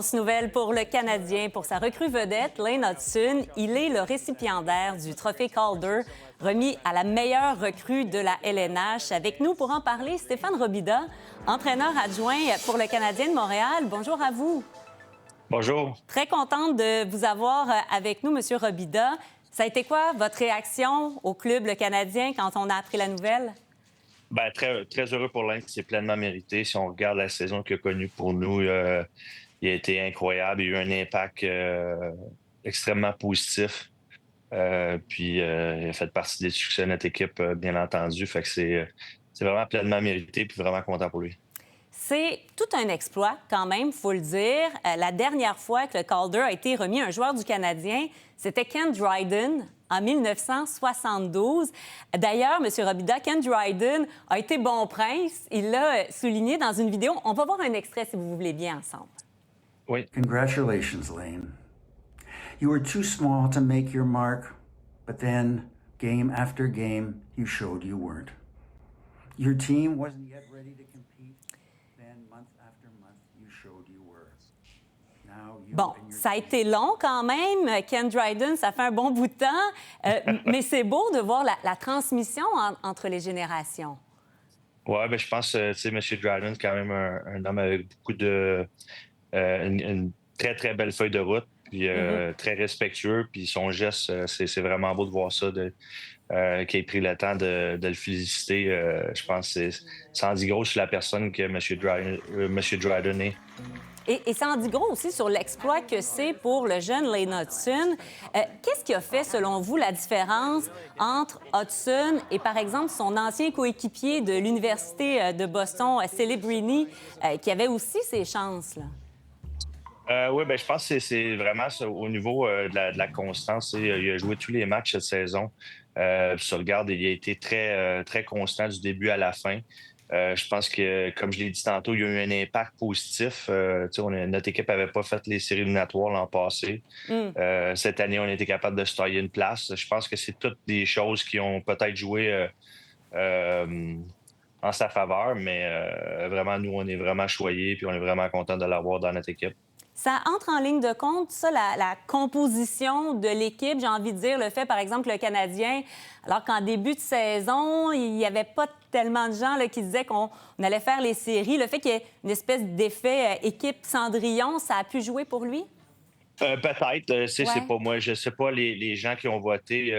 grosse nouvelle pour le Canadien. Pour sa recrue vedette, Lane Hutson, il est le récipiendaire du trophée Calder, remis à la meilleure recrue de la LNH. Avec nous pour en parler, Stéphane Robidas, entraîneur adjoint pour le Canadien de Montréal. Bonjour à vous. Bonjour. Très contente de vous avoir avec nous, Monsieur Robidas. Ça a été quoi votre réaction au club, le Canadien, quand on a appris la nouvelle? Bien, très, très heureux pour Lynx. C'est pleinement mérité. Si on regarde la saison qu'il a connue pour nous, il a été incroyable. Il a eu un impact extrêmement positif. Il a fait partie des succès de notre équipe, bien entendu. Fait que c'est vraiment pleinement mérité puis vraiment content pour lui. C'est tout un exploit, quand même, il faut le dire. La dernière fois que le Calder a été remis à un joueur du Canadien, c'était Ken Dryden en 1972. D'ailleurs, M. Robidas, Ken Dryden a été bon prince. Il l'a souligné dans une vidéo. On va voir un extrait, si vous voulez bien, ensemble. Oui. Congratulations, Lane. You were too small to make your mark, but then, game after game, you showed you weren't. Your team wasn't yet ready to compete. Then, month after month, you showed you were. Now you Bon, and your ça a été long quand même. Ken Dryden, ça fait un bon bout de temps. Mais c'est beau de voir la transmission entre les générations. Oui, ben, je pense que M. Dryden, c'est quand même un homme avec beaucoup de. Une très, très belle feuille de route, puis très respectueux. Puis son geste, c'est vraiment beau de voir ça, qu'il ait pris le temps de le féliciter. Je pense que ça en dit gros sur la personne que M. Dryden est. Et ça en dit gros aussi sur l'exploit que c'est pour le jeune Lane Hutson. Qu'est-ce qui a fait, selon vous, la différence entre Hutson et, par exemple, son ancien coéquipier de l'Université de Boston, Celebrini, qui avait aussi ses chances, là? Oui, ben, je pense que c'est vraiment ça, au niveau de la constance. Il a joué tous les matchs cette saison. Puis tu regardes, il a été très, très constant du début à la fin. Je pense que, comme je l'ai dit tantôt, il y a eu un impact positif. Notre équipe n'avait pas fait les séries éliminatoires l'an passé. Cette année, on a été capable de se tailler une place. Je pense que c'est toutes des choses qui ont peut-être joué en sa faveur, mais vraiment, nous, on est vraiment choyés puis on est vraiment contents de l'avoir dans notre équipe. Ça entre en ligne de compte, ça, la composition de l'équipe, j'ai envie de dire, le fait, par exemple, le Canadien, alors qu'en début de saison, il n'y avait pas tellement de gens là, qui disaient qu'on allait faire les séries. Le fait qu'il y ait une espèce d'effet équipe Cendrillon, ça a pu jouer pour lui? Peut-être, c'est pas moi. Je sais pas les gens qui ont voté,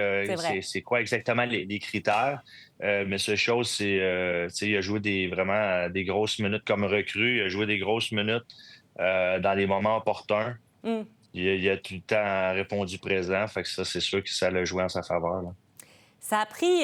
c'est quoi exactement les critères. Mais cette chose, c'est il a joué vraiment des grosses minutes comme recrue. Il a joué des grosses minutes dans les moments opportuns. Il a tout le temps répondu présent. Fait que ça, c'est sûr que ça l'a joué en sa faveur, là. Ça a pris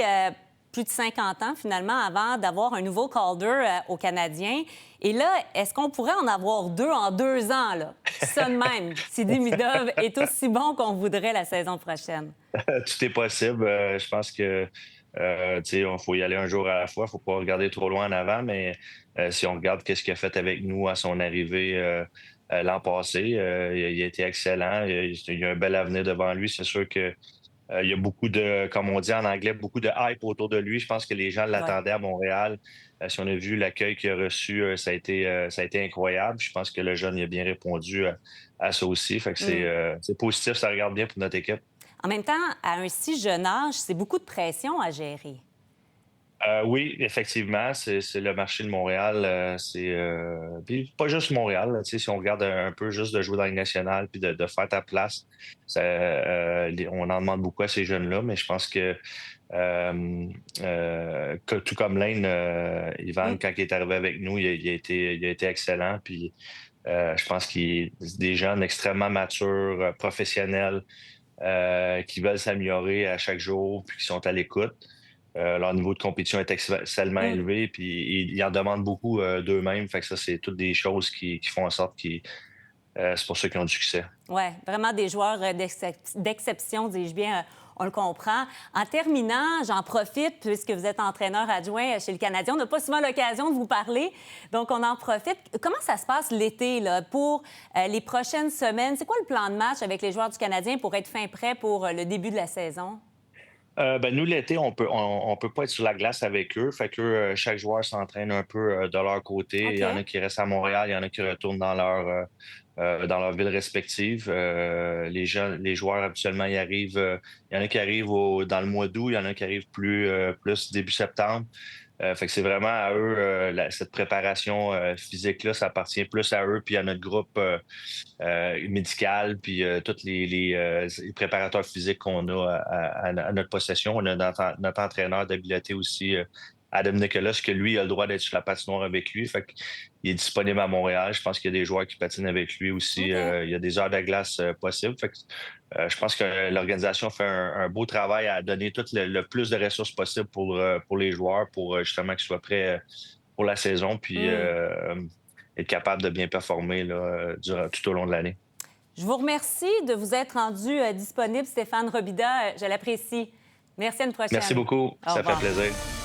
plus de 50 ans, finalement, avant d'avoir un nouveau Calder au Canadien. Et là, est-ce qu'on pourrait en avoir deux en 2 ans, là? Ça de même, si Demidov est aussi bon qu'on voudrait la saison prochaine. Tout est possible. Je pense que il faut y aller un jour à la fois. Il ne faut pas regarder trop loin en avant, mais si on regarde qu'est-ce qu'il a fait avec nous à son arrivée l'an passé, il a été excellent. Il a un bel avenir devant lui. C'est sûr que il y a beaucoup de, comme on dit en anglais, beaucoup de hype autour de lui. Je pense que les gens l'attendaient à Montréal. Si on a vu l'accueil qu'il a reçu, ça a été incroyable. Je pense que le jeune il a bien répondu à ça aussi. Fait que c'est positif, ça regarde bien pour notre équipe. En même temps, à un si jeune âge, c'est beaucoup de pression à gérer. Oui, effectivement, c'est le marché de Montréal. Puis pas juste Montréal. Là, si on regarde un peu juste de jouer dans la Ligue nationale puis de faire ta place, on en demande beaucoup à ces jeunes-là, mais je pense que tout comme Lane, Ivan, quand il est arrivé avec nous, il a été excellent. Puis je pense qu'il est des jeunes extrêmement matures, professionnels, qui veulent s'améliorer à chaque jour puis qui sont à l'écoute. Leur niveau de compétition est excellemment élevé, puis ils en demandent beaucoup d'eux-mêmes. Fait que ça, c'est toutes des choses qui font en sorte que c'est pour ça qu'ils ont du succès. Oui, vraiment des joueurs d'exception, dis-je bien, on le comprend. En terminant, j'en profite, puisque vous êtes entraîneur adjoint chez le Canadien. On n'a pas souvent l'occasion de vous parler, donc on en profite. Comment ça se passe l'été, là, pour les prochaines semaines? C'est quoi le plan de match avec les joueurs du Canadien pour être fin prêt pour le début de la saison? Nous, l'été, on peut pas être sur la glace avec eux. Fait que chaque joueur s'entraîne un peu de leur côté. Il y en a OK. qui restent à Montréal, il y en a qui retournent dans leur ville respective. Les joueurs, habituellement, ils arrivent. Il y en a qui arrivent dans le mois d'août, il y en a qui arrivent plus début septembre. Fait que c'est vraiment à eux, cette préparation physique-là, ça appartient plus à eux, puis à notre groupe médical, puis tous les préparateurs physiques qu'on a à notre possession. On a notre entraîneur d'habileté aussi, Adam Nicholas, que lui a le droit d'être sur la patinoire avec lui. Fait qu'il est disponible à Montréal. Je pense qu'il y a des joueurs qui patinent avec lui aussi. OK. Il y a des heures de glace possibles. Fait que, je pense que l'organisation fait un beau travail à donner tout le plus de ressources possibles pour les joueurs, pour justement qu'ils soient prêts pour la saison, puis Mmh. être capable de bien performer là, tout au long de l'année. Je vous remercie de vous être rendu disponible, Stéphane Robida. Je l'apprécie. Merci, à une Merci prochaine. beaucoup. Au Ça fait revoir. plaisir.